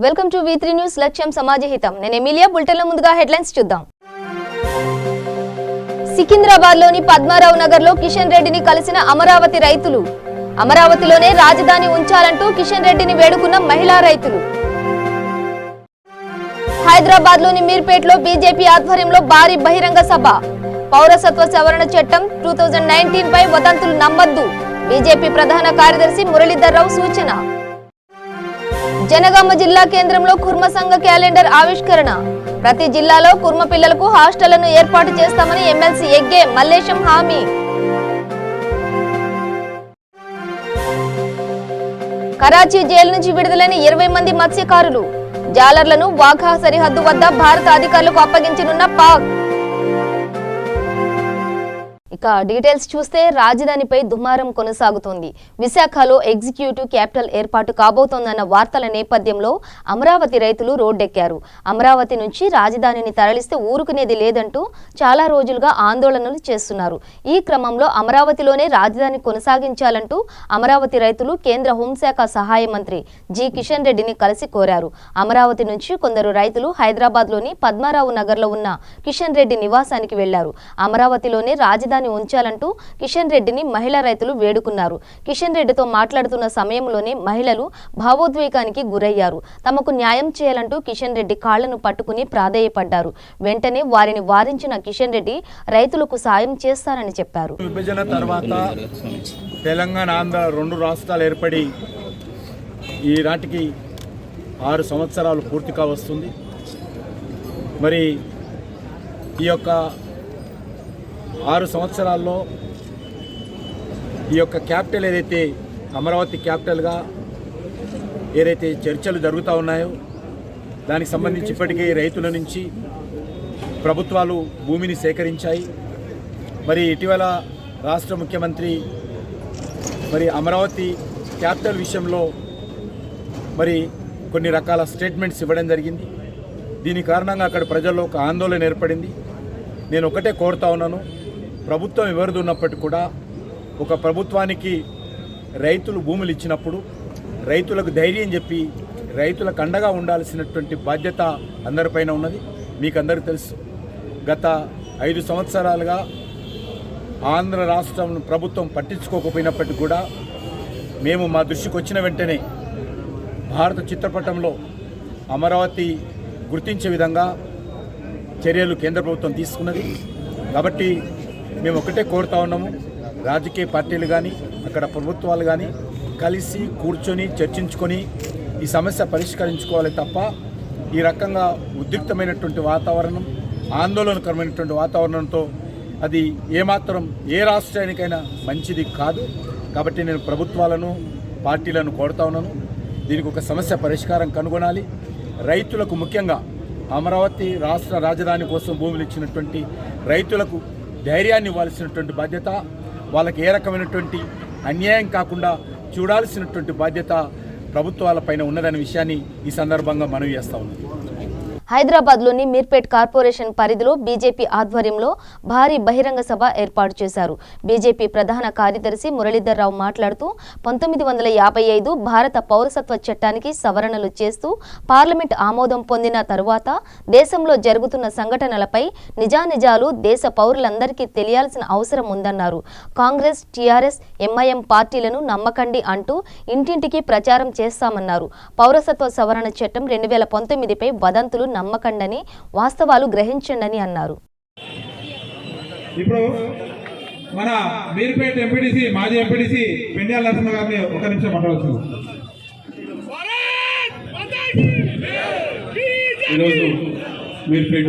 Welcome to V3 news లక్ష్యం సమాజహితం. నేను Emilia. బులెటిన్లో ముందుగా హెడ్లైన్స్ చూద్దాం. సికింద్రాబాద్లోని పద్మారావు నగర్లో కిషన్ రెడ్డిని కలిసిన అమరావతి రైతులు. అమరావతిలోనే రాజధాని ఉంచాలంటూ కిషన్ రెడ్డిని వేడుకున్న మహిళా రైతులు. హైదరాబాద్లోని మీర్పేట్లో బీజేపీ ఆధ్వర్యంలో భారీ బహిరంగ సభ. పౌరసత్వ సవరణ చట్టం 2019 పై వదంతులు నమ్మద్దు. బీజేపీ ప్రధాన కార్యదర్శి మురళీధర్ రావు సూచన. జనగామ జిల్లా కేంద్రంలో కుర్మ సంఘ క్యాలెండర్ ఆవిష్కరణ. ప్రతి జిల్లాలో కుర్మ పిల్లలకు హాస్టళ్లను ఏర్పాటు చేస్తామని ఎమ్మెల్సీ ఎగ్గే మల్లేశం హామీ. కరాచీ జైలు నుంచి విడుదలైన 20 మంది మత్స్యకారులు. జాలర్లను వాఘా సరిహద్దు వద్ద భారత అధికారులకు అప్పగించనున్న పాక్. ఇక డీటెయిల్స్ చూస్తే రాజధానిపై దుమారం కొనసాగుతోంది. విశాఖలో ఎగ్జిక్యూటివ్ క్యాపిటల్ ఏర్పాటు కాబోతోందన్న వార్తల నేపథ్యంలో అమరావతి రైతులు రోడ్డెక్కారు. అమరావతి నుంచి రాజధానిని తరలిస్తే ఊరుకునేది లేదంటూ చాలా రోజులుగా ఆందోళనలు చేస్తున్నారు. ఈ క్రమంలో అమరావతిలోనే రాజధాని కొనసాగించాలంటూ అమరావతి రైతులు కేంద్ర హోంశాఖ సహాయ మంత్రి జి కిషన్ రెడ్డిని కలిసి కోరారు. అమరావతి నుంచి కొందరు రైతులు హైదరాబాద్లోని పద్మారావు నగర్లో ఉన్న కిషన్ రెడ్డి నివాసానికి వెళ్లారు. అమరావతిలోనే రాజధాని ఉంచాలంటూ కిషన్ రెడ్డిని మహిళా రైతులు వేడుకున్నారు. కిషన్ రెడ్డితో మాట్లాడుతున్న సమయంలోనే మహిళలు భావోద్వేగానికి గురయ్యారు. తమకు న్యాయం చేయాలంటూ కిషన్ రెడ్డి కాళ్లను పట్టుకుని ప్రాధేయపడ్డారు. వెంటనే వారిని వారించిన కిషన్ రెడ్డి రైతులకు సాయం చేస్తారని చెప్పారు. విభజన తర్వాత తెలంగాణ ఆంధ్ర 2 రాష్ట్రాలు ఏర్పడి ఈ నాటికి 6 సంవత్సరాలు పూర్తి కావస్తుంది. మరి ఈ యొక్క 6 సంవత్సరాల్లో ఈ యొక్క క్యాపిటల్ ఏదైతే అమరావతి క్యాపిటల్గా ఏదైతే చర్చలు జరుగుతూ ఉన్నాయో దానికి సంబంధించి ఇప్పటికే రైతుల నుంచి ప్రభుత్వాలు భూమిని సేకరించాయి. మరి ఇటీవల రాష్ట్ర ముఖ్యమంత్రి మరి అమరావతి క్యాపిటల్ విషయంలో మరి కొన్ని రకాల స్టేట్మెంట్స్ ఇవ్వడం జరిగింది. దీని కారణంగా అక్కడ ప్రజల్లో ఒక ఆందోళన ఏర్పడింది. నేను ఒకటే కోరుతా ఉన్నాను, ప్రభుత్వం ఎవరిది ఉన్నప్పటికీ కూడా ఒక ప్రభుత్వానికి రైతులు భూములు ఇచ్చినప్పుడు రైతులకు ధైర్యం చెప్పి రైతులకు అండగా ఉండాల్సినటువంటి బాధ్యత అందరిపైన ఉన్నది. మీకు అందరికీ తెలుసు, గత 5 సంవత్సరాలుగా ఆంధ్ర రాష్ట్రం ప్రభుత్వం పట్టించుకోకపోయినప్పటికీ కూడా మేము మా దృష్టికి వచ్చిన వెంటనే భారత చిత్రపటంలో అమరావతి గుర్తించే విధంగా చర్యలు కేంద్ర ప్రభుత్వం తీసుకున్నది. కాబట్టి మేము ఒకటే కోరుతా ఉన్నాము, రాజకీయ పార్టీలు కానీ అక్కడ ప్రభుత్వాలు కానీ కలిసి కూర్చొని చర్చించుకొని ఈ సమస్య పరిష్కరించుకోవాలి తప్ప ఈ రకంగా ఉద్రిక్తమైనటువంటి వాతావరణం, ఆందోళనకరమైనటువంటి వాతావరణంతో అది ఏమాత్రం ఏ రాష్ట్రానికైనా మంచిది కాదు. కాబట్టి నేను ప్రభుత్వాలను పార్టీలను కోరుతా ఉన్నాను, దీనికి ఒక సమస్య పరిష్కారం కనుగొనాలి. రైతులకు ముఖ్యంగా అమరావతి రాష్ట్ర రాజధాని కోసం భూములు ఇచ్చినటువంటి రైతులకు ధైర్యాన్ని ఇవ్వాల్సినటువంటి బాధ్యత, వాళ్ళకి ఏ రకమైనటువంటి అన్యాయం కాకుండా చూడాల్సినటువంటి బాధ్యత ప్రభుత్వాలపైన ఉన్నదనే విషయాన్ని ఈ సందర్భంగా మనవి చేస్తా ఉన్నాను. హైదరాబాద్లోని మీర్పేట్ కార్పొరేషన్ పరిధిలో బీజేపీ ఆధ్వర్యంలో భారీ బహిరంగ సభ ఏర్పాటు చేశారు. బీజేపీ ప్రధాన కార్యదర్శి మురళీధర్ రావు మాట్లాడుతూ 1955 భారత పౌరసత్వ చట్టానికి సవరణలు చేస్తూ పార్లమెంట్ ఆమోదం పొందిన తరువాత దేశంలో జరుగుతున్న సంఘటనలపై నిజానిజాలు దేశ పౌరులందరికీ తెలియాల్సిన అవసరం ఉందన్నారు. కాంగ్రెస్, టీఆర్ఎస్, ఎంఐఎం పార్టీలను నమ్మకండి అంటూ ఇంటింటికి ప్రచారం చేస్తామన్నారు. పౌరసత్వ సవరణ చట్టం 2019పై వదంతులు నమ్మకండని, వాస్తవాలు గ్రహించండి అన్నారు. ఇప్పుడు మన మీర్పేట ఎంపీటీసీ, మాజీ ఎంపీటీసీ పెండ్యాల నరసింహ గారిని ఒక నిమిషం మాట్లాడవచ్చు. ఈరోజు మీర్పేట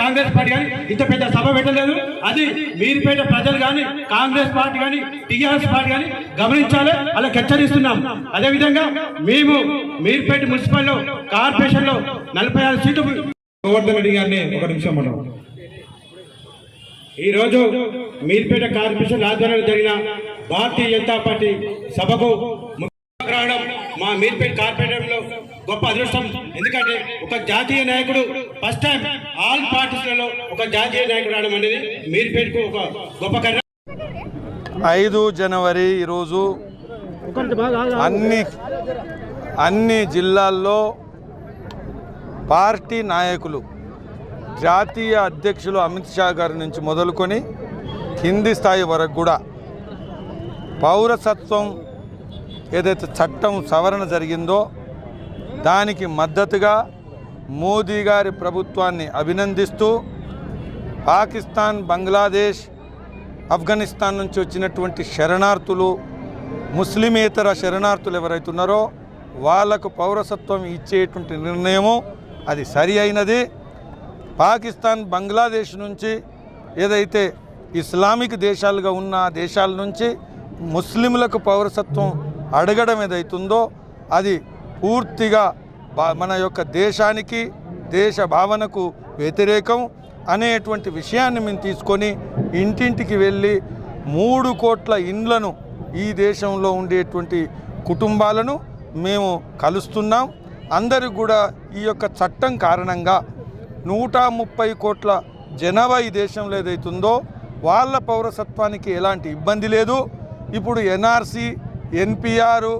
కాంగ్రెస్ పార్టీ కానీ ఇంత పెద్ద సభ పెట్టలేదు. అది మీర్పేట ప్రజలు కానీ కాంగ్రెస్ పార్టీ కానీ టీఆర్ఎస్ పార్టీ కానీ గమనించాలి, అలా హెచ్చరిస్తున్నాం. అదేవిధంగా మేము మీర్పేట మున్సిపల్ కార్పొరేషన్ లో 46 సీట్లు గోవర్ధన్ రెడ్డి గారిని ఒక నిమిషం మనం ఈ రోజు మీర్పేట కార్పొరేషన్ ఆధ్వర్యంలో జరిగిన భారతీయ జనతా పార్టీ సభకు రావడం మా మీర్పేట కార్పొరేషన్ లో గొప్ప అదృష్టం. ఎందుకంటే ఒక జాతీయ నాయకుడు ఫస్ట్ టైం ఆల్ పార్టీస్లలో ఒక జాతీయ నాయకుడు రావడం అనేది మీర్పేటకు ఒక గొప్ప. 5 జనవరి ఈరోజు అన్ని అన్ని జిల్లాల్లో పార్టీ నాయకులు, జాతీయ అధ్యక్షులు అమిత్ షా గారి నుంచి మొదలుకొని కింది స్థాయి వరకు కూడా పౌరసత్వం ఏదైతే చట్టం సవరణ జరిగిందో దానికి మద్దతుగా మోదీ గారి ప్రభుత్వాన్ని అభినందిస్తూ పాకిస్తాన్, బంగ్లాదేశ్, ఆఫ్ఘనిస్తాన్ నుంచి వచ్చినటువంటి శరణార్థులు, ముస్లిమేతర శరణార్థులు ఎవరైతే ఉన్నారో వాళ్లకు పౌరసత్వం ఇచ్చేటువంటి నిర్ణయము అది సరి అయినది. పాకిస్తాన్, బంగ్లాదేశ్ నుంచి ఏదైతే ఇస్లామిక్ దేశాలుగా ఉన్న దేశాల నుంచి ముస్లింలకు పౌరసత్వం అడగడం ఏదైతుందో అది పూర్తిగా మన యొక్క దేశానికి, దేశ భావనకు వ్యతిరేకం అనేటువంటి విషయాన్ని మేము తీసుకొని ఇంటింటికి వెళ్ళి 3 కోట్ల ఇండ్లను ఈ దేశంలో ఉండేటువంటి కుటుంబాలను మేము కలుస్తున్నాం. అందరికి కూడా ఈ యొక్క చట్టం కారణంగా 130 కోట్ల జనాభా ఈ దేశంలో ఏదైతుందో వాళ్ళ పౌరసత్వానికి ఎలాంటి ఇబ్బంది లేదు. ఇప్పుడు ఎన్ఆర్సీ, ఎన్పిఆర్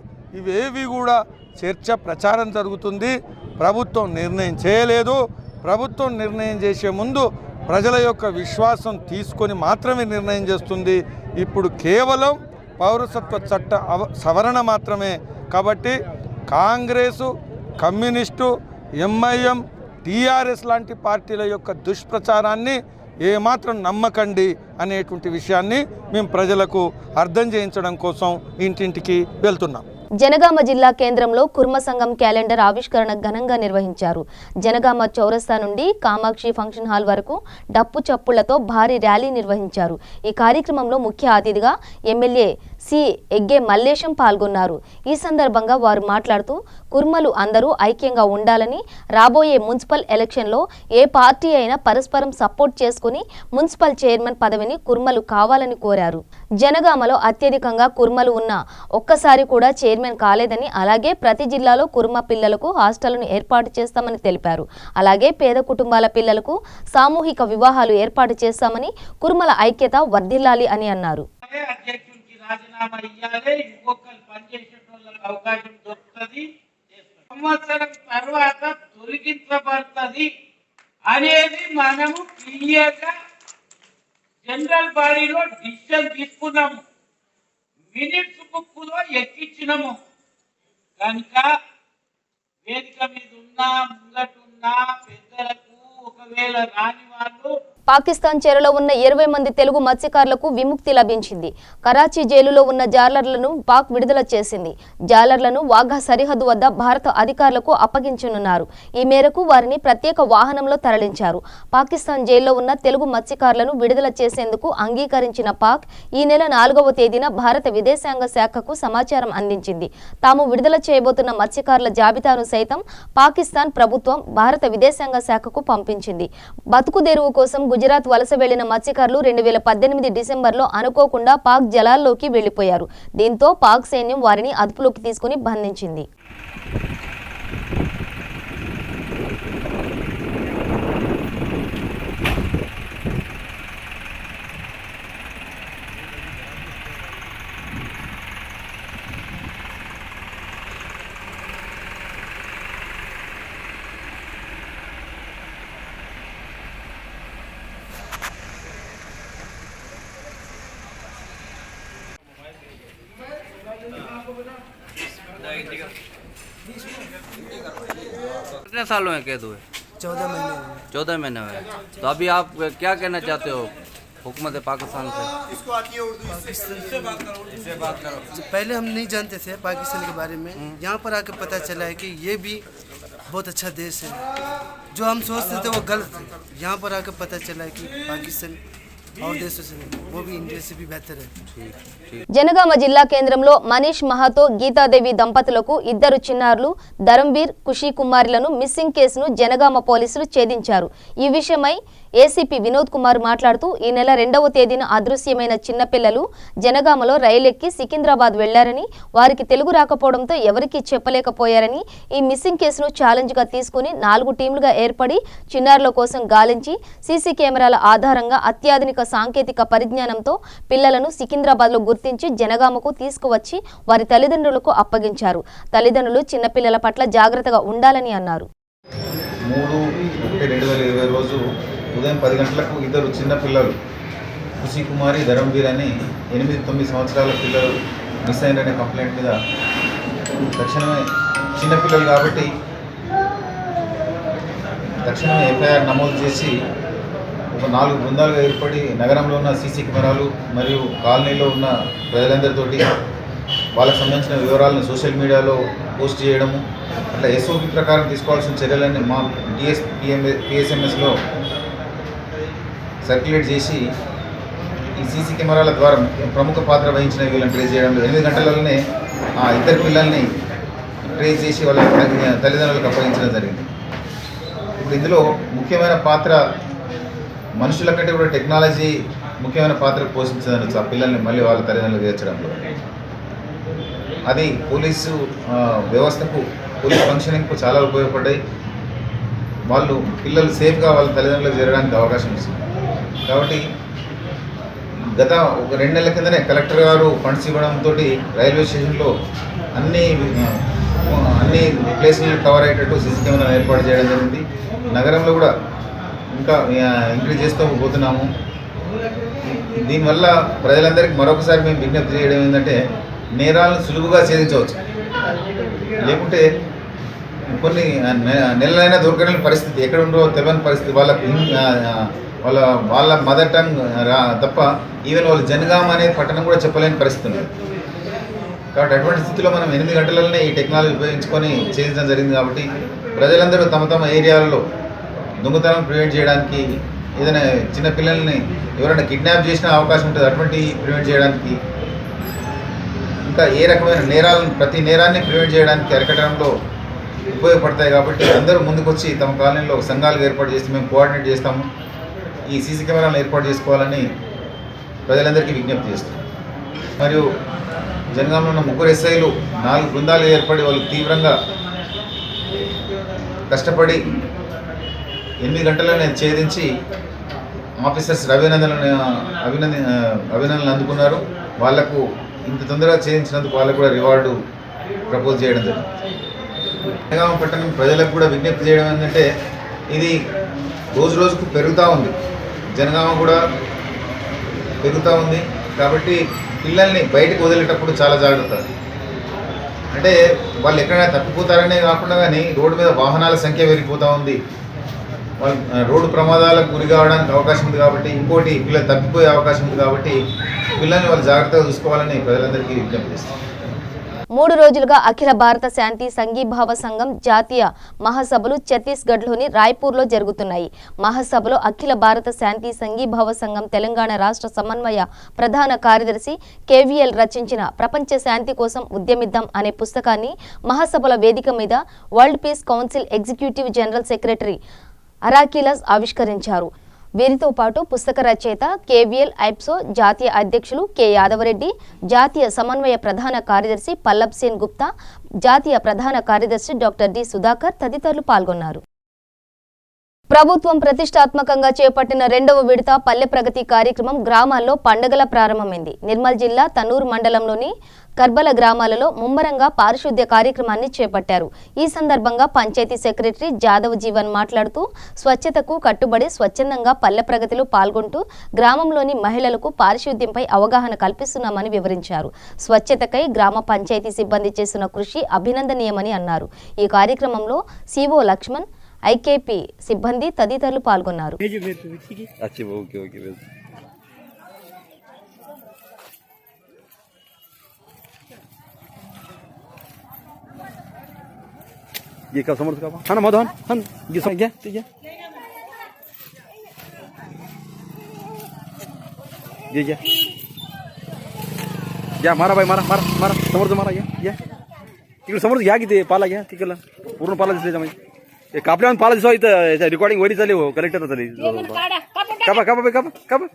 ఇవేవి కూడా చర్చ, ప్రచారం జరుగుతుంది. ప్రభుత్వం నిర్ణయం చేయలేదు. ప్రభుత్వం నిర్ణయం చేసే ముందు ప్రజల యొక్క విశ్వాసం తీసుకొని మాత్రమే నిర్ణయం చేస్తుంది. ఇప్పుడు కేవలం పౌరసత్వ చట్ట సవరణ మాత్రమే. కాబట్టి కాంగ్రెసు, కమ్యూనిస్టు, ఎంఐఎం, టీఆర్ఎస్ లాంటి పార్టీల యొక్క దుష్ప్రచారాన్ని ఏమాత్రం నమ్మకండి అనేటువంటి విషయాన్ని మేము ప్రజలకు అర్థం చేయించడం కోసం ఇంటింటికి వెళ్తున్నాం. జనగామ జిల్లా కేంద్రంలో కుర్మ సంఘం క్యాలెండర్ ఆవిష్కరణ ఘనంగా నిర్వహించారు. జనగామ చౌరస్తా నుండి కామాక్షి ఫంక్షన్ హాల్ వరకు డప్పు చప్పుళ్లతో భారీ ర్యాలీ నిర్వహించారు. ఈ కార్యక్రమంలో ముఖ్య అతిథిగా ఎమ్మెల్యే సి ఎగ్గే మల్లేశం పాల్గొన్నారు. ఈ సందర్భంగా వారు మాట్లాడుతూ కుర్మలు అందరూ ఐక్యంగా ఉండాలని, రాబోయే మున్సిపల్ ఎలక్షన్లో ఏ పార్టీ అయినా పరస్పరం సపోర్ట్ చేసుకుని మున్సిపల్ చైర్మన్ పదవిని కుర్మలు కావాలని కోరారు. జనగామలో అత్యధికంగా కుర్మలు ఉన్న ఒక్కసారి కూడా చైర్మన్ కాలేదని, అలాగే ప్రతి జిల్లాలో కుర్మ పిల్లలకు హాస్టళ్లను ఏర్పాటు చేస్తామని తెలిపారు. అలాగే పేద కుటుంబాల పిల్లలకు సామూహిక వివాహాలు ఏర్పాటు చేస్తామని, కుర్మల ఐక్యత వర్ధిల్లాలి అని అన్నారు. రాజీనామా ఇయ్యాలి, ఇంకొకరు పనిచేసేటోళ్ళకి అవకాశం దొరుకుతుంది, సంవత్సరం తర్వాత తొలగించబడుతుంది అనేది మనము క్లియర్గా జనరల్ బాడీలో డిసిషన్ తీసుకున్నాము, మినిట్స్ బుక్ లో ఎక్కించినాము. కనుక వేదిక మీద ఉన్నా, ముంగటున్నా పెద్దలకు ఒకవేళ రాని వాళ్ళు పాకిస్తాన్ చెరలో ఉన్న 20 మంది తెలుగు మత్స్యకారులకు విముక్తి లభించింది. కరాచీ జైలులో ఉన్న జాలర్లను పాక్ విడుదల చేసింది. జాలర్లను వాఘా సరిహద్దు వద్ద భారత అధికారులకు అప్పగించనున్నారు. ఈ మేరకు వారిని ప్రత్యేక వాహనంలో తరలించారు. పాకిస్తాన్ జైల్లో ఉన్న తెలుగు మత్స్యకారులను విడుదల చేసేందుకు అంగీకరించిన పాక్ ఈ నెల 4వ తేదీన భారత విదేశాంగ శాఖకు సమాచారం అందించింది. తాము విడుదల చేయబోతున్న మత్స్యకారుల జాబితాను సైతం పాకిస్తాన్ ప్రభుత్వం భారత విదేశాంగ శాఖకు పంపించింది. బతుకుదెరువు కోసం గుజరాత్ వలస వెళ్లిన మత్స్యకారులు 2018 డిసెంబర్లో అనుకోకుండా పాక్ జలాల్లోకి వెళ్లిపోయారు. దీంతో పాక్ సైన్యం వారిని అదుపులోకి తీసుకుని బంధించింది. कितने सालों में कैद हुए? 14 महीने। 14 महीने हुए। तो अभी आप क्या कहना चाहते हो हुकूमत पाकिस्तान से? पहले हम नहीं जानते थे पाकिस्तान के बारे में, यहाँ पर आके पता चला है कि ये भी बहुत अच्छा देश है। जो हम सोचते थे वो गलत थे। यहाँ पर आके पता चला है कि पाकिस्तान और देशों से वो भी इंडिया से भी बेहतर है। జనగామ జిల్లా కేంద్రంలో మనీష్ మహాతో, గీతాదేవి దంపతులకు 2 చిన్నారులు ధరంవీర్, ఖుషీ కుమార్లను మిస్సింగ్ కేసును జనగామ పోలీసులు ఛేదించారు. ఈ విషయమై ఏసీపీ వినోద్ కుమార్ మాట్లాడుతూ ఈ నెల 2వ తేదీన అదృశ్యమైన చిన్నపిల్లలు జనగామలో రైలెక్కి సికింద్రాబాద్ వెళ్లారని, వారికి తెలుగు రాకపోవడంతో ఎవరికీ చెప్పలేకపోయారని, ఈ మిస్సింగ్ కేసును ఛాలెంజ్గా తీసుకుని 4 టీంలుగా ఏర్పడి చిన్నారుల కోసం గాలించి సీసీ కెమెరాల ఆధారంగా అత్యాధునిక సాంకేతిక పరిజ్ఞానంతో పిల్లలను సికింద్రాబాద్లో గుర్తించి జనగామకు తీసుకువచ్చి వారి తల్లిదండ్రులకు అప్పగించారు. తల్లిదండ్రులు చిన్నపిల్లల పట్ల జాగ్రత్తగా ఉండాలని అన్నారు. 3/1/2020 రోజు ఉదయం 10 గంటలకు ఇద్దరు చిన్నపిల్లలు ఖుషి కుమారి, ధరంవీర్ అని 8-9 సంవత్సరాల పిల్లలు మిస్ అయిననే కంప్లైంట్ మీద తక్షణమే చిన్నపిల్లలు కాబట్టి తక్షణమే ఎఫ్ఐఆర్ నమోదు చేసి ఒక 4 బృందాలుగా ఏర్పడి నగరంలో ఉన్న సీసీ కెమెరాలు మరియు కాలనీలో ఉన్న ప్రజలందరితోటి వాళ్ళకు సంబంధించిన వివరాలను సోషల్ మీడియాలో పోస్ట్ చేయడము, అట్లా ఎస్ఓపి ప్రకారం తీసుకోవాల్సిన చర్యలన్నీ మా పిఎస్ఎంఎస్లో సర్క్యులేట్ చేసి ఈ సీసీ కెమెరాల ద్వారా ప్రముఖ పాత్ర వహించిన వీళ్ళని ట్రేస్ చేయడంలో 8 గంటలలోనే ఆ ఇద్దరు పిల్లల్ని ట్రేస్ చేసి వాళ్ళ తల్లిదండ్రులకు అప్పగించడం జరిగింది. ఇప్పుడు ఇందులో ముఖ్యమైన పాత్ర మనుషుల కంటే కూడా టెక్నాలజీ ముఖ్యమైన పాత్ర పోషించదనొచ్చు ఆ పిల్లల్ని మళ్ళీ వాళ్ళ తల్లిదండ్రులకు చేర్చడంలో. అది పోలీసు వ్యవస్థకు, పోలీస్ ఫంక్షనింగ్కు చాలా ఉపయోగపడ్డాయి. వాళ్ళు పిల్లలు సేఫ్గా వాళ్ళ తల్లిదండ్రులకు చేరడానికి అవకాశం ఇస్తుంది. కాబట్టి గత ఒక 2 నెలల కిందనే కలెక్టర్ గారు ఫండ్స్ ఇవ్వడంతో రైల్వే స్టేషన్లో అన్ని ప్లేస్లను కవర్ అయ్యేటట్టు సీసీ కెమెరాలు ఏర్పాటు చేయడం జరిగింది. నగరంలో కూడా ఇంకా ఇంక్రీజ్ చేస్తూ పోతున్నాము. దీనివల్ల ప్రజలందరికీ మరొకసారి మేము విజ్ఞప్తి చేయడం ఏంటంటే, నేరాలను సులువుగా ఛేదించవచ్చు. లేకుంటే కొన్ని నెలలైనా దొరకని పరిస్థితి, ఎక్కడ ఉండో తెలియని పరిస్థితి, వాళ్ళ మదర్ టంగ్ తప్ప ఈవెన్ వాళ్ళు జనగామ అనే పట్టణం కూడా చెప్పలేని పరిస్థితి ఉంది. కాబట్టి అటువంటి స్థితిలో మనం 8 గంటలనే ఈ టెక్నాలజీ ఉపయోగించుకొని చేయించడం జరిగింది. కాబట్టి ప్రజలందరూ తమ ఏరియాలలో దొంగతనం ప్రివెంట్ చేయడానికి, ఏదైనా చిన్నపిల్లల్ని ఎవరైనా కిడ్నాప్ చేసిన అవకాశం ఉంటుంది, అటువంటి ప్రివెంట్ చేయడానికి, ఇంకా ఏ రకమైన నేరాలను, ప్రతి నేరాన్ని ప్రివెంట్ చేయడానికి అరికట్టడంలో ఉపయోగపడతాయి. కాబట్టి అందరూ ముందుకొచ్చి తమ కాలనీలో సంఘాలు ఏర్పాటు చేసి మేము కోఆర్డినేట్ చేస్తాము. ఈ సీసీ కెమెరాలను ఏర్పాటు చేసుకోవాలని ప్రజలందరికీ విజ్ఞప్తి చేస్తాం. మరియు జనగాంలో ఉన్న 3 ఎస్ఐలు 4 బృందాలు ఏర్పడి వాళ్ళు తీవ్రంగా కష్టపడి 8 గంటలనే ఛేదించి ఆఫీసర్స్ అభినందనలు అందుకున్నారు. వాళ్లకు ఇంత తొందరగా ఛేదించినందుకు వాళ్ళకు కూడా రివార్డు ప్రపోజ్ చేయడం జరిగింది. జనగామ పట్టణం ప్రజలకు కూడా విజ్ఞప్తి చేయడం ఏంటంటే, ఇది రోజుకు పెరుగుతూ ఉంది, జనగామ కూడా పెరుగుతూ ఉంది. కాబట్టి పిల్లల్ని బయటకు వదిలేటప్పుడు చాలా జాగ్రత్త. అంటే వాళ్ళు ఎక్కడైనా తప్పిపోతారనే కాకుండా కానీ రోడ్డు మీద వాహనాల సంఖ్య పెరిగిపోతూ ఉంది, వాళ్ళు రోడ్డు ప్రమాదాలకు గురి కావడానికి అవకాశం ఉంది. కాబట్టి ఇంకోటి పిల్లలు తప్పిపోయే అవకాశం ఉంది. కాబట్టి పిల్లల్ని వాళ్ళు జాగ్రత్తగా చూసుకోవాలని ప్రజలందరికీ విజ్ఞప్తి చేస్తారు. 3 రోజులుగా అఖిల భారత శాంతి సంఘీభావ సంఘం జాతీయ మహాసభలు ఛత్తీస్గఢ్లోని రాయ్పూర్లో జరుగుతున్నాయి. మహాసభలో అఖిల భారత శాంతి సంఘీభావ సంఘం తెలంగాణ రాష్ట్ర సమన్వయ ప్రధాన కార్యదర్శి కేవీఎల్ రచించిన ప్రపంచ శాంతి కోసం ఉద్యమిద్దాం అనే పుస్తకాన్ని మహాసభల వేదిక మీద World Peace Council executive general secretary అరాకిలస్ ఆవిష్కరించారు. వీరితో పాటు పుస్తక రచయిత కేవీఎల్ ఐప్సో, జాతీయ అధ్యక్షులు కె యాదవరెడ్డి, జాతీయ సమన్వయ ప్రధాన కార్యదర్శి పల్లబ్ సేన్ గుప్తా, జాతీయ ప్రధాన కార్యదర్శి డాక్టర్ డి సుధాకర్ తదితరులు పాల్గొన్నారు. ప్రభుత్వం ప్రతిష్టాత్మకంగా చేపట్టిన 2వ విడత పల్లె ప్రగతి కార్యక్రమం గ్రామాల్లో పండుగల ప్రారంభమైంది. నిర్మల్ జిల్లా తన్నూరు మండలంలోని కర్బల గ్రామాలలో ముమ్మరంగా పారిశుద్ధ్య కార్యక్రమాన్ని చేపట్టారు. ఈ సందర్భంగా పంచాయతీ సెక్రటరీ జాదవ్ జీవన్ మాట్లాడుతూ స్వచ్ఛతకు కట్టుబడి స్వచ్ఛందంగా పల్లె ప్రగతిలో పాల్గొంటూ గ్రామంలోని మహిళలకు పారిశుద్ధ్యంపై అవగాహన కల్పిస్తున్నామని వివరించారు. స్వచ్ఛతకై గ్రామ పంచాయతీ సిబ్బంది చేస్తున్న కృషి అభినందనీయమని అన్నారు. ఈ కార్యక్రమంలో సిఓ లక్ష్మణ్, ఐకేపీ సిబ్బంది తదితరులు పాల్గొన్నారు. ये का समर्थ का हां मधुन हन ये समझ गया ठीक है ये या मारा भाई मारा मारा मारा समर्थ मारा ये इकडे समर्थ घ्या की ते पाला घ्या तिकडला पूर्ण पाला दिसले जमाई कापड्या पाला दिसो इथं रिकॉर्डिंग वरी चालली हो कलेक्टर चालली कापा कापा कापा कापा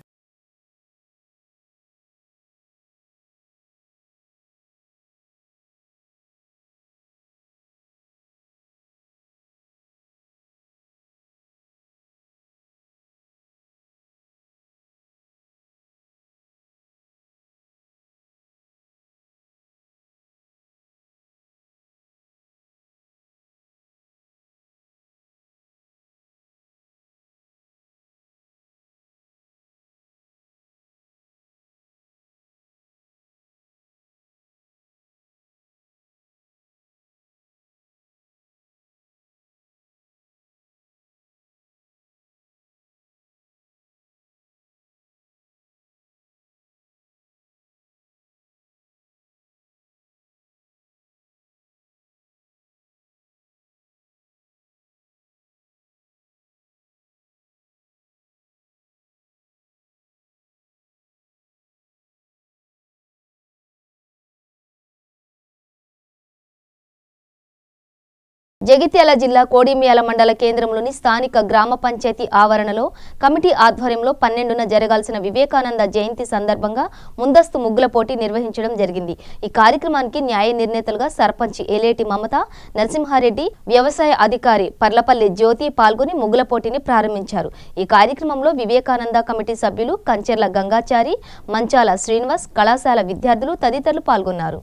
జగిత్యాల జిల్లా కోడిమియాల మండల కేంద్రంలోని స్థానిక గ్రామ పంచాయతీ ఆవరణలో కమిటీ ఆధ్వర్యంలో 12న జరగాల్సిన వివేకానంద జయంతి సందర్భంగా ముందస్తు ముగ్గుల పోటీ నిర్వహించడం జరిగింది. ఈ కార్యక్రమానికి న్యాయ నిర్ణేతలుగా సర్పంచ్ ఏలేటి మమత, నరసింహారెడ్డి, వ్యవసాయ అధికారి పర్లపల్లి జ్యోతి పాల్గొని ముగ్గుల పోటీని ప్రారంభించారు. ఈ కార్యక్రమంలో వివేకానంద కమిటీ సభ్యులు కంచెర్ల గంగాచారి, మంచాల శ్రీనివాస్, కళాశాల విద్యార్థులు తదితరులు పాల్గొన్నారు.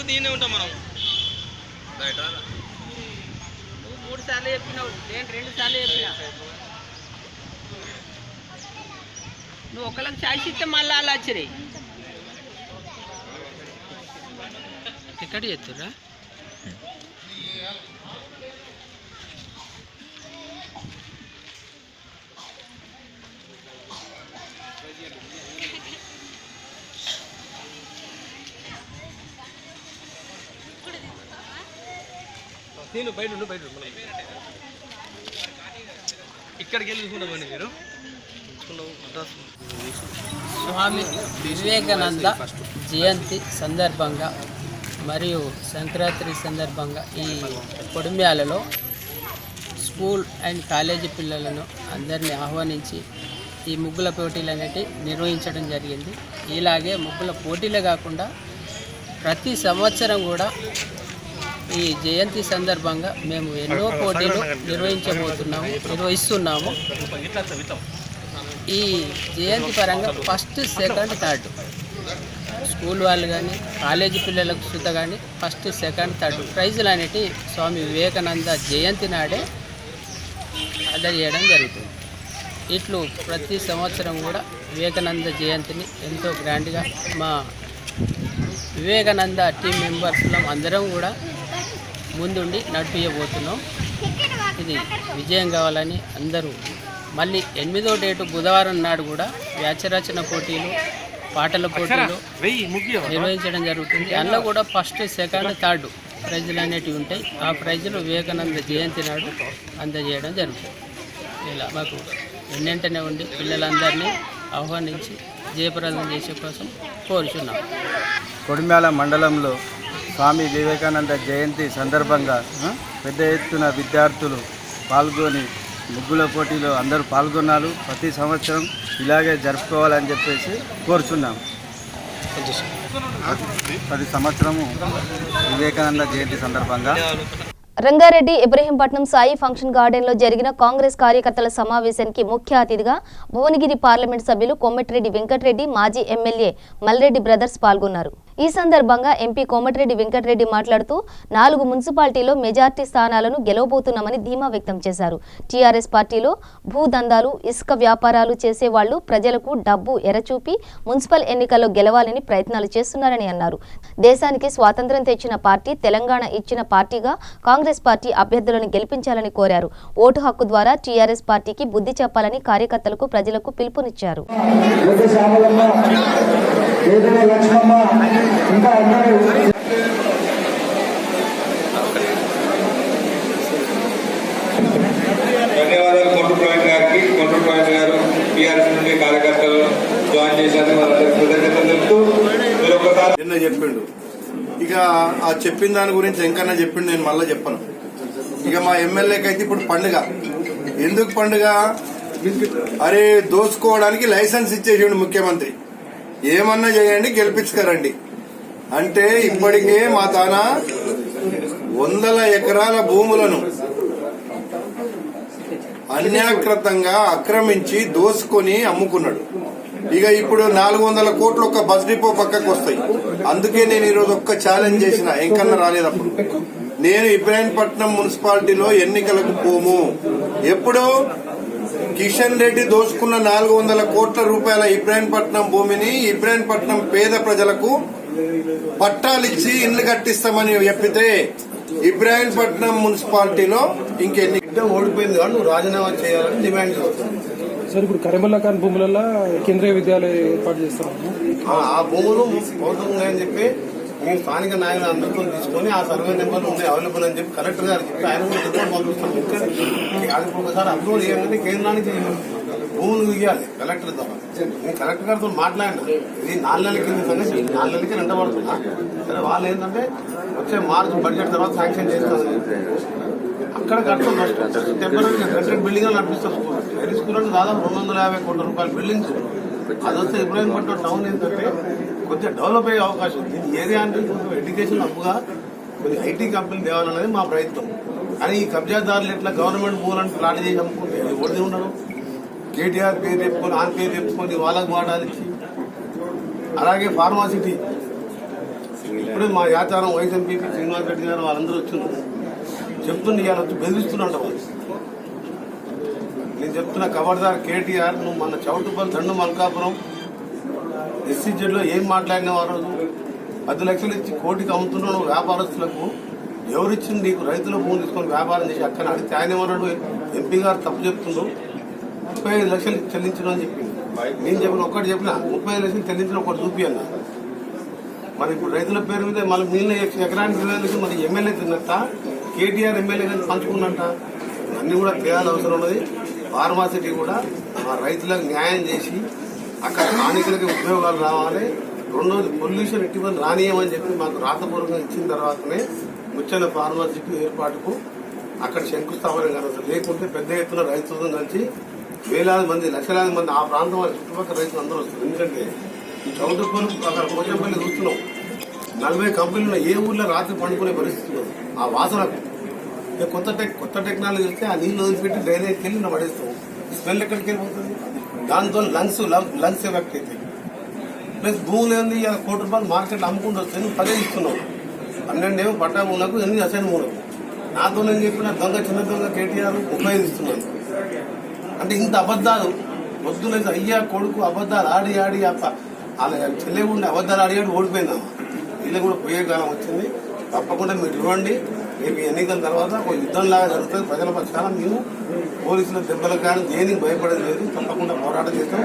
దీనే ఉంటాం మనం. నువ్వు 3 సార్లు చెప్పినావు, నేను 2 సార్లు చెప్పినా. నువ్వు ఒకళ్ళకి ఛాయిస్ ఇస్తే మళ్ళీ అలా వచ్చినాయి. ఎక్కడ చేస్తుర్రా? నేను బయట ఇక్కడికి వెళ్ళి చూసుకుంటామండి. మీరు స్వామి వివేకానంద జయంతి సందర్భంగా మరియు సంక్రాంతి సందర్భంగా ఈ కొడిమ్యాలలో స్కూల్ అండ్ కాలేజీ పిల్లలను అందరినీ ఆహ్వానించి ఈ ముగ్గుల పోటీలు అనేవి నిర్వహించడం జరిగింది. ఇలాగే ముగ్గుల పోటీలే కాకుండా ప్రతి సంవత్సరం కూడా ఈ జయంతి సందర్భంగా మేము ఎన్నో పోటీలు నిర్వహిస్తున్నాము. ఈ జయంతి పరంగా ఫస్ట్, సెకండ్, థర్డ్ స్కూల్ వాళ్ళు కానీ కాలేజీ పిల్లలకు సుత కానీ ఫస్ట్, సెకండ్, థర్డ్ ప్రైజులు అనేవి స్వామి వివేకానంద జయంతి నాడే అందజేయడం జరుగుతుంది. ఇట్లు ప్రతి సంవత్సరం కూడా వివేకానంద జయంతిని ఎంతో గ్రాండ్గా మా వివేకానంద టీం మెంబర్స్లో అందరం కూడా ముందుండి నడిపించబోతున్నాం. ఇది విజయం కావాలని అందరూ మళ్ళీ 8వ డేటు బుధవారం నాడు కూడా వ్యాసరచన పోటీలు, పాటల పోటీలు నిర్వహించడం జరుగుతుంది. అందులో కూడా ఫస్ట్, సెకండ్, థర్డ్ ప్రైజులు అనేటివి ఉంటాయి. ఆ ప్రైజులు వివేకానంద జయంతి నాడు అందజేయడం జరుగుతుంది. ఇలా మాకు వెన్నంటనే ఉండి పిల్లలందరినీ ఆహ్వానించి జయప్రదం చేసే కోసం కోరుచున్నాం. కొడిమ్యాల మండలంలో స్వామి వివేకానంద జయంతి సందర్భంగా పెద్ద ఎత్తున విద్యార్థులు పాల్గొని ముగ్గుల పోటీలో అందరూ పాల్గొన్నారు. ప్రతి సంవత్సరం ఇలాగే జరుపుకోవాలని చెప్పేసి కోరుచున్నాం. ప్రతి సంవత్సరము వివేకానంద జయంతి సందర్భంగా రంగారెడ్డి ఇబ్రహీంపట్నం సాయి ఫంక్షన్ గార్డెన్లో జరిగిన కాంగ్రెస్ కార్యకర్తల సమావేశానికి ముఖ్య అతిథిగా భువనగిరి పార్లమెంట్ సభ్యులు కొమ్మిటిరెడ్డి వెంకటరెడ్డి, మాజీ ఎమ్మెల్యే మల్రెడ్డి బ్రదర్స్ పాల్గొన్నారు. ఈ సందర్భంగా ఎంపీ కోమటిరెడ్డి వెంకటరెడ్డి మాట్లాడుతూ 4 మున్సిపాలిటీలో మెజార్టీ స్థానాలను గెలవబోతున్నామని ధీమా వ్యక్తం చేశారు. టీఆర్ఎస్ పార్టీలో భూదందాలు, ఇసుక వ్యాపారాలు చేసేవాళ్లు ప్రజలకు డబ్బు ఎరచూపి మున్సిపల్ ఎన్నికల్లో గెలవాలని ప్రయత్నాలు చేస్తున్నారని అన్నారు. దేశానికి స్వాతంత్ర్యం తెచ్చిన పార్టీ తెలంగాణ ఇచ్చిన పార్టీగా కాంగ్రెస్ పార్టీ అభ్యర్థులను గెలిపించాలని కోరారు. ఓటు హక్కు ద్వారా టీఆర్ఎస్ పార్టీకి బుద్ధి చెప్పాలని కార్యకర్తలకు, ప్రజలకు పిలుపునిచ్చారు. ధన్యవాదాలు కొండ్రు ప్రవీణ్ గారికి. కొండ్రు ప్రవీణ్ గారు టీఆర్ఎస్ నుండి కార్యకర్తలు జాయిన్ చేశారు. వాళ్ళందరికీ కృతజ్ఞతలు చెప్తూ మీరు ఒకసారి నిన్న చెప్పిండు. ఇక ఆ చెప్పిన దాని గురించి ఎంకన్నా చెప్పిండు, నేను మళ్ళీ చెప్పను. ఇక మా ఎమ్మెల్యేకి అయితే ఇప్పుడు పండుగ. ఎందుకు పండుగ? అరే దోచుకోవడానికి లైసెన్స్ ఇచ్చేసిండు ముఖ్యమంత్రి. ఏమన్నా చేయండి, గెలిపించుకరండి అంటే ఇప్పటికే మా తాన 100 ఎకరాల భూములను అన్యాకృతంగా ఆక్రమించి దోసుకొని అమ్ముకున్నాడు. ఇక ఇప్పుడు 400 కోట్లు ఒక బస్ డిపో పక్కకు వస్తాయి. అందుకే నేను ఈరోజు ఒక్క ఛాలెంజ్ చేసిన, ఎంకన్నా రాలేదప్పుడు. నేను ఇబ్రాహీంపట్నం మున్సిపాలిటీలో ఎన్నికలకు పోము. ఎప్పుడు కిషన్ రెడ్డి దోచుకున్న 400 కోట్ల రూపాయల ఇబ్రాహీంపట్నం భూమిని ఇబ్రాహీంపట్నం పేద ప్రజలకు పట్టాలిచ్చి ఇల్లు కట్టిస్తామని చెప్పితే ఇబ్రాహీంపట్నం మున్సిపాలిటీలో ఇంకెన్ని ఓడిపోయింది కానీ నువ్వు రాజీనామా చేయాలని డిమాండ్ చేస్తున్నాను. సార్, ఇప్పుడు కరీముల్లా ఖాన్ భూములలో కేంద్రీయ విద్యాలయం ఏర్పాటు చేస్తాం. ఆ భూములు ప్రభుత్వం అని చెప్పి మేము స్థానిక నాయకులు అందరితో తీసుకొని ఆ సర్వే నెంబర్లు ఉన్నాయి అవైలబుల్ అని చెప్పి కలెక్టర్ గారు చెప్పి ఆయన కూడా రిపోర్ట్ పంపిస్తాం. అది ఒకసారి అప్లోడ్ చేయాలంటే కేంద్రానికి భూములు ఇవ్వాలి కలెక్టర్ ద్వారా. నేను కలెక్టర్ గారితో మాట్లాడినా, ఇది 4 నెలల కింద సంగతి, 4 నెలలకి రెండబడుతున్నా. సరే వాళ్ళు ఏంటంటే వచ్చే మార్చి బడ్జెట్ తర్వాత శాంక్షన్ చేస్తాను. అక్కడ కట్టడం ఫస్ట్ టెంపరీ కట్టెడ్ బిల్డింగ్ నడిపిస్తారు. హై స్కూల్ అంటే దాదాపు 250 కోట్ల రూపాయల బిల్డింగ్స్. అది వస్తే ఇబ్రాహీంపట్నం టౌన్ ఏంటంటే కొద్దిగా డెవలప్ అయ్యే అవకాశం ఉంది. ఈ ఏరియా అంటే ఎడ్యుకేషన్ అప్పుగా కొన్ని ఐటీ కంపెనీలు తేవాలనేది మా ప్రయత్నం. కానీ ఈ కబ్జాదారులు ఎట్లా గవర్నమెంట్ భూములను ప్లాట్ చేసి అమ్ముకుంటే ఓడి ఉండరు. కేటీఆర్ పేరు చెప్పుకొని ఆన్ పేరు చెప్పుకొని వాళ్ళకు వాడాలిచ్చి. అలాగే ఫార్మాసిటీ ఇప్పుడే మా యాచారం వైస్ ఎంపీ శ్రీనివాస్ రెడ్డి గారు వాళ్ళందరూ వచ్చిన్నారు. చెప్తుండే ఇవాళ వచ్చి బెదిరిస్తున్నట్టు వాళ్ళు. నేను చెప్తున్నా ఖబర్దార్ కేటీఆర్, నువ్వు మన చౌటుపల్లి దండు మల్కాపురం ఎస్సీజెడ్లో ఏం మాట్లాడినావు? ఆ రోజు 10 లక్షలు ఇచ్చి కోటికి అమ్ముతున్నావు వ్యాపారస్తులకు. ఎవరిచ్చింది నీకు? రైతుల భూమి తీసుకొని వ్యాపారం చేసి అక్కడ అడిగితే ఆయన ఏమన్నాడు? ఎంపీ గారు తప్పు చెప్తున్నావు, 35 లక్షలు చెల్లించడం అని చెప్పింది. నేను చెప్పిన ఒక్కటి చెప్పిన 35 లక్షలు చెల్లించిన ఒకటి చూపి అన్నా. మరి ఇప్పుడు రైతుల పేరు మీద మళ్ళీ మిగిలిన ఎకరానికి 20 లక్షలు మరి ఎమ్మెల్యే తిన్నట్ట, కేటీఆర్ ఎమ్మెల్యే కానీ పంచుకున్నట్ట. అన్ని కూడా తేయాల్సిన అవసరం ఉన్నది. ఫార్మాసిటీ కూడా ఆ రైతులకు న్యాయం చేసి అక్కడ స్థానికులకి ఉద్యోగాలు రావాలి. రెండోది పొల్యూషన్ ఇటీవల రానియమని చెప్పి మాకు రాతపూర్వకంగా ఇచ్చిన తర్వాతనే ముచ్చల ఫార్మాసిటీ ఏర్పాటుకు అక్కడ శంకుస్థాపన కలదు. లేకుంటే పెద్ద ఎత్తున రైతులతో కలిసి వేలాది మంది, లక్షలాది మంది ఆ ప్రాంతం చుట్టుపక్కల రైతులు అందరూ వస్తారు. ఎందుకంటే ఈ చౌటుపల్లి అక్కడ పోచంపల్లి చూస్తున్నాం, 40 కంపెనీలు ఏ ఊర్లో రాత్రి పండుకునే పరిస్థితి లేదు. ఆ వాసనకు కొత్త టెక్నాలజీ వస్తే ఆ నీళ్ళు వదిలిపెట్టి డ్రైనేజ్కి వెళ్ళి పడేస్తాం. స్మెల్ ఎక్కడికి వెళ్ళిపోతుంది? దాంతో లంగ్స్ ఎఫెక్ట్ అవుతాయి. ప్లస్ భూములు ఏంది, 1 కోటి రూపాయలు మార్కెట్లో అమ్ముకుంటూ వస్తే 10 ఇస్తున్నావు. 12 ఏమో పట్టా మూలకు, 8 అసైన్ మూలకు. నాతో నేను చెప్పిన దొంగ చిన్న దొంగ కేటీఆర్ 35 ఇస్తున్నాను. అంటే ఇంత అబద్ధాలు వద్దులేదు. అయ్యా కొడుకు అబద్ధాలు ఆడి వాళ్ళ చెల్లె ఉండి అబద్ధాలు ఆడి ఓడిపోయిందామా. వీళ్ళు కూడా పోయే కాలం వచ్చింది. తప్పకుండా మీరు ఇవ్వండి. రేపు ఎన్నికల తర్వాత ఒక యుద్ధంలాగా జరుగుతుంది. ప్రజల పక్షాన మేము పోలీసుల దెబ్బలకు కానీ దేనికి భయపడేది లేదు. తప్పకుండా పోరాటం చేస్తాం,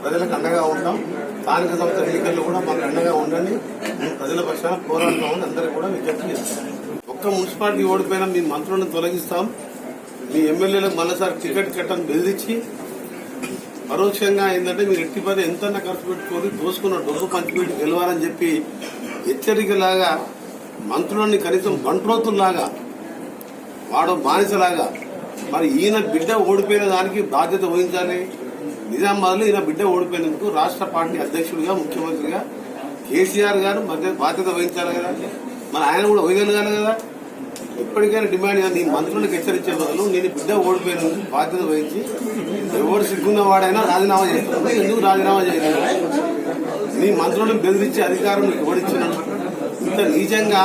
ప్రజలకు అండగా ఉంటాం. స్థానిక సంస్థ ఎన్నికల్లో కూడా మాకు అండగా ఉండండి. మేము ప్రజల పక్షాన పోరాడతామని అందరికీ కూడా విజ్ఞప్తి చేస్తాం. ఒక్క మున్సిపాలిటీ ఓడిపోయినా మీ మంత్రులను తొలగిస్తాం. మీ ఎమ్మెల్యేలకు మరోసారి టికెట్ కట్టని బెదిరించి పరోక్షంగా ఏంటంటే మీరు ఎట్టిపడి ఎంతన్నా ఖర్చు పెట్టుకొని దోసుకున్న డబ్బు పంచిపెట్టి గెలవాలని చెప్పి హెచ్చరికలాగా మంత్రులని కనీసం బంట్రోతుల్లాగా వాడో బానిసలాగా. మరి ఈయన బిడ్డ ఓడిపోయిన దానికి బాధ్యత వహించాలి. నిజామాబాద్లో ఈయన బిడ్డ ఓడిపోయినందుకు రాష్ట్ర పార్టీ అధ్యక్షుడిగా, ముఖ్యమంత్రిగా కేసీఆర్ గారు బాధ్యత వహించాలి కదా. మరి ఆయన కూడా వహించగలగాలి కదా. ఇప్పటికైనా డిమాండ్ నీ మంత్రులకు హెచ్చరించే బదులు నేను బిడ్డ ఓడిపోయినందుకు బాధ్యత వహించి ఎవరు సిగ్గున్న వాడైనా రాజీనామా చేస్తాను. ఎందుకు రాజీనామా చేయలేదు? మీ మంత్రులను బెదిరించి అధికారం మీకు ఓడించినాడు. ఇంత నీచంగా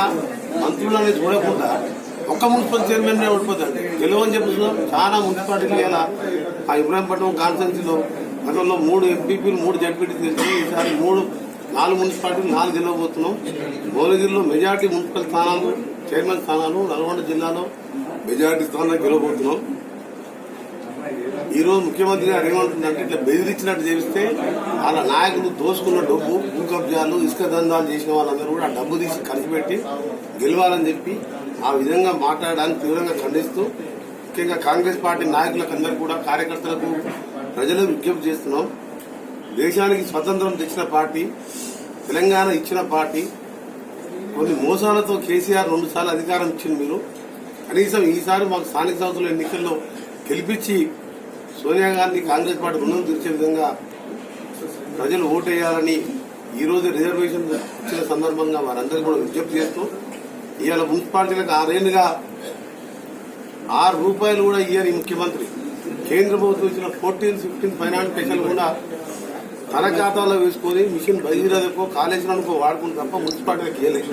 మంత్రులని చూడకుండా ఒక్క మున్సిపల్ చైర్మన్ ఓడిపోతాడు. గెలవని చెప్తున్నాం. చాలా మున్సిపాలిటీలు ఇలా ఆ ఇబ్రాహీంపట్నం కాన్స్టిట్యున్సీలో గతంలో 3 ఎంపీపీలు 3 జడ్పీటీ తెలిసి ఈసారి 4 మున్సిపాలిటీలు 4 గెలవబోతున్నాం. భువనగిరిలో మెజార్టీ మున్సిపల్ స్థానాలు, చైర్మన్ స్థానాలు, నల్గొండ జిల్లాలో మెజార్టీ స్థానాలు గెలవబోతున్నాం. ఈ రోజు ముఖ్యమంత్రి గారు ఏమంటుందంటే ఇట్లా బెదిరించినట్టు చేస్తే వాళ్ళ నాయకులు దోసుకున్న డబ్బు, భూ కబ్జాలు, ఇసుక దందాలు చేసిన వాళ్ళందరూ కూడా ఆ డబ్బు తీసి ఖర్చు పెట్టి గెలవాలని చెప్పి ఆ విధంగా మాట్లాడడానికి తీవ్రంగా ఖండిస్తూ ముఖ్యంగా కాంగ్రెస్ పార్టీ నాయకులకు అందరూ కూడా కార్యకర్తలకు ప్రజలకు విజ్ఞప్తి చేస్తున్నాం. దేశానికి స్వతంత్రం తెచ్చిన పార్టీ, తెలంగాణ ఇచ్చిన పార్టీ, కొన్ని మోసాలతో కేసీఆర్ 2 సార్లు అధికారం ఇచ్చింది. మీరు కనీసం ఈసారి మాకు స్థానిక సంస్థల ఎన్నికల్లో గెలిపించి సోనియా గాంధీ కాంగ్రెస్ పార్టీ రుణం తీర్చే విధంగా ప్రజలు ఓటేయాలని ఈ రోజు రిజర్వేషన్ ఇచ్చిన సందర్భంగా వారందరూ కూడా విజ్ఞప్తి చేస్తూ ఇవాళ మున్సిపాలిటీలకు 6 ఏళ్లుగా ₹6 కూడా ఇయ్యని ముఖ్యమంత్రి కేంద్ర ప్రభుత్వం ఇచ్చిన 14-15 ఫైనాన్స్ స్పెషల్ కూడా తన ఖాతాలో వేసుకొని మిషన్ భగీరథకో కాళేశ్వరానికో వాడుకుని తప్ప మున్సిపాలిటీలకు ఇవ్వలేదు.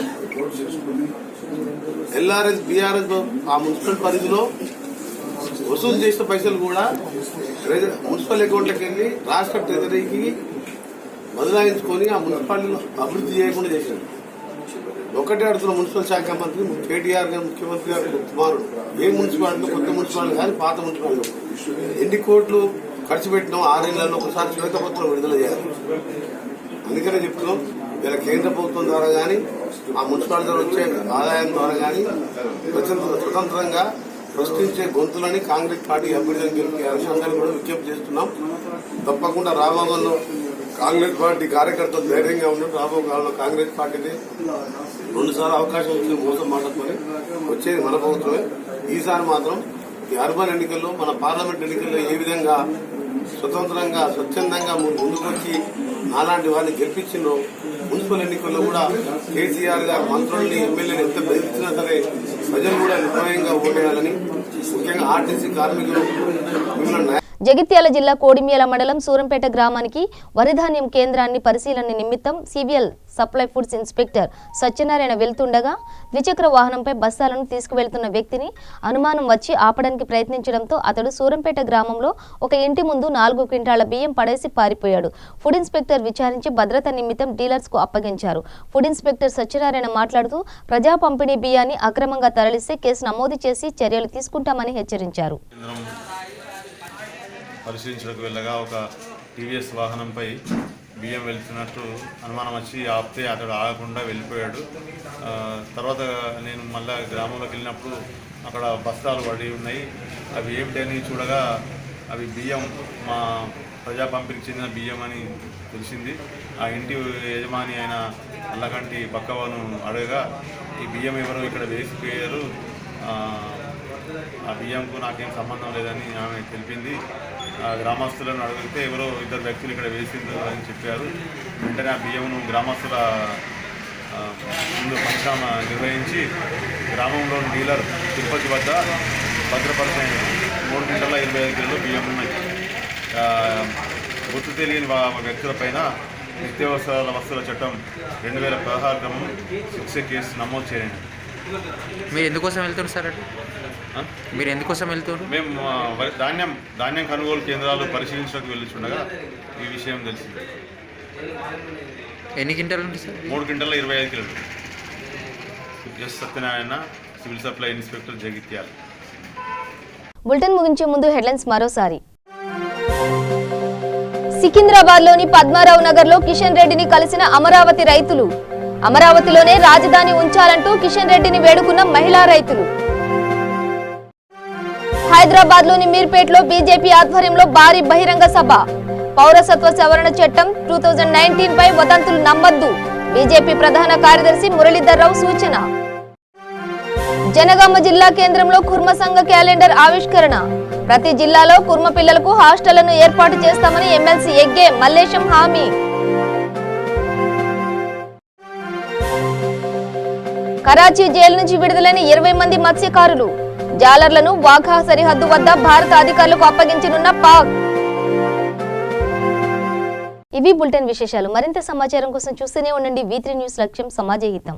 ఎల్ఆర్ఎస్ బీఆర్ఎస్ ఆ మున్సిపల్ పరిధిలో వసూలు చేసిన పైసలు కూడా మున్సిపల్ అకౌంట్లకు వెళ్లి రాష్ట్ర ట్రెజరీకి బదలాయించుకొని ఆ మున్సిపాలిటీలో అభివృద్ధి చేయకుండా చేశారు. ఒకటే అడుగుతున్న మున్సిపల్ శాఖ మంత్రి కేటీఆర్ గారు, ముఖ్యమంత్రి గారు కుమారుడు ఏ మున్సిపాలిటీలో, కొత్త మున్సిపాలిటీ కానీ పాత మున్సిపాలిటీ ఎన్ని కోట్లు ఖర్చు పెట్టినాం 6 ఏళ్లలో ఒకసారి శ్వేతపత్రం విడుదల చేయాలి. అందుకనే చెప్తున్నాం ఇలా కేంద్ర ప్రభుత్వం ద్వారా కానీ ఆ మున్సిపాలిటీ వచ్చే ఆదాయం ద్వారా కానీ స్వతంత్రంగా ప్రశ్నించే గొంతులని కాంగ్రెస్ పార్టీ అభ్యర్థులను గెలిపి అందరినీ కూడా విజ్ఞప్తి చేస్తున్నాం. తప్పకుండా రాబోలో కాంగ్రెస్ పార్టీ కార్యకర్తలు ధైర్యంగా ఉన్నట్టు రాబోకాలంలో కాంగ్రెస్ పార్టీని 2 సార్లు అవకాశం ఇచ్చిన మోసం మాట్లాడుకొని వచ్చేది మన ప్రభుత్వమే. ఈసారి మాత్రం ఈ అర్బన్ ఎన్నికల్లో, మన పార్లమెంట్ ఎన్నికల్లో ఏ విధంగా స్వతంత్రంగా స్వచ్ఛందంగా ముందుకొచ్చి అలాంటి వారిని గెలిపించిందో మున్సిపల్ ఎన్నికల్లో కూడా కేసీఆర్ గారు మంత్రుల్ని, ఎమ్మెల్యేని ఎంత బెదిరించినా సరే ప్రజలు కూడా నిర్భయంగా ఓటేయాలని, ముఖ్యంగా ఆర్టీసీ కార్మికులు మిమ్మల్ని జగిత్యాల జిల్లా కోడిమ్యాల మండలం సూరంపేట గ్రామానికి వరిధాన్యం కేంద్రాన్ని పరిశీలన నిమిత్తం civil supply foods inspector Satyanarayana వెళ్తుండగా ద్విచక్ర వాహనంపై బస్తాలను తీసుకువెళ్తున్న వ్యక్తిని అనుమానం వచ్చి ఆపడానికి ప్రయత్నించడంతో అతడు సూరంపేట గ్రామంలో ఒక ఇంటి ముందు 4 క్వింటాల బియ్యం పడేసి పారిపోయాడు. ఫుడ్ ఇన్స్పెక్టర్ విచారించి భద్రత నిమిత్తం డీలర్స్ కు అప్పగించారు. ఫుడ్ ఇన్స్పెక్టర్ సత్యనారాయణ మాట్లాడుతూ ప్రజా పంపిణీ బియ్యాన్ని అక్రమంగా తరలిస్తే కేసు నమోదు చేసి చర్యలు తీసుకుంటామని హెచ్చరించారు. పరిశీలించడానికి వెళ్ళగా ఒక టీవీఎస్ వాహనంపై బియ్యం వెళ్తున్నట్టు అనుమానం వచ్చి ఆపితే అతడు ఆగకుండా వెళ్ళిపోయాడు. తర్వాత నేను మళ్ళీ గ్రామంలోకి వెళ్ళినప్పుడు అక్కడ బస్తాలు పడి ఉన్నాయి. అవి ఏమిటని చూడగా అవి బియ్యం మా ప్రజా పంపిణీకి చెందిన బియ్యం అని తెలిసింది. ఆ ఇంటి యజమాని అయిన అల్లకంటి పక్కవను అడగగా ఈ బియ్యం ఎవరో ఇక్కడ వేసిపోయారు, ఆ బియ్యంకు నాకేం సంబంధం లేదని ఆమె తెలిపింది. గ్రామస్తులను అడిగితే ఎవరో 2 వ్యక్తులు ఇక్కడ వేసింది అని చెప్పారు. వెంటనే ఆ బియ్యమును గ్రామస్తుల ముందు పంచనామ నిర్వహించి గ్రామంలోని డీలర్ తిరుపతి వద్ద భద్రపరిచిన 3 క్వింటాల 25 కిలోల బియ్యం ఉన్నాయి. గుర్తు తెలియని వ్యక్తులపైన నిత్యావసరాల వస్తువుల చట్టం 2016 క్రమం 6 కేసు నమోదు చేయండి. మీరు ఎందుకోసం వెళ్తున్నారు సార్? మీరు ఎందుకోసం వెళ్తున్నారు? మేము ధాన్యం కొనుగోలు కేంద్రాలు పరిశీలించడానికి వెళ్ళుచుండగా ఈ విషయం తెలిసింది. ఎన్ని క్వింటాలు ఉంది సార్? 3 క్వింటాల 25 కిలోలు. S Satyanarayana, civil supply inspector, Jagtial. Bulletin ముగించే ముందు హెడ్లైన్స్ మరోసారి. సికింద్రాబాద్లోని పద్మారావు నగర్లో కిషన్ రెడ్డిని కలిసిన అమరావతి రైతులు. అమరావతిలోనే రాజధాని ఉంచాలంటూ కిషన్ రెడ్డిని వేడుకున్న మహిళా రైతులు. హైదరాబాద్లోని మీర్పేటలో బీజేపీ ఆధ్వర్యంలో భారీ బహిరంగ సభ. పౌరసత్వ సవరణ చట్టం 2019 పై వదంతులు నమ్మొద్దు. బీజేపీ ప్రధాన కార్యదర్శి మురళీధర్ రావు సూచన. జనగామ జిల్లా కేంద్రంలో కుర్మ సంఘ క్యాలెండర్ ఆవిష్కరణ. ప్రతి జిల్లాలో కుర్మ పిల్లలకు హాస్టళ్లను ఏర్పాటు చేస్తామని ఎమ్మెల్సీ ఎగ్గే మల్లేశం హామీ. కరాచీ జైలు నుంచి విడుదలైన 20 మంది మత్స్యకారులు. జాలర్లను వాఘా సరిహద్దు వద్ద భారత అధికారులకు అప్పగించనున్న పాక్. ఇవి బులెటిన్ విశేషాలు. మరింత సమాచారం కోసం చూస్తూనే ఉండండి V3 న్యూస్. లక్ష్యం సమాజ హితం.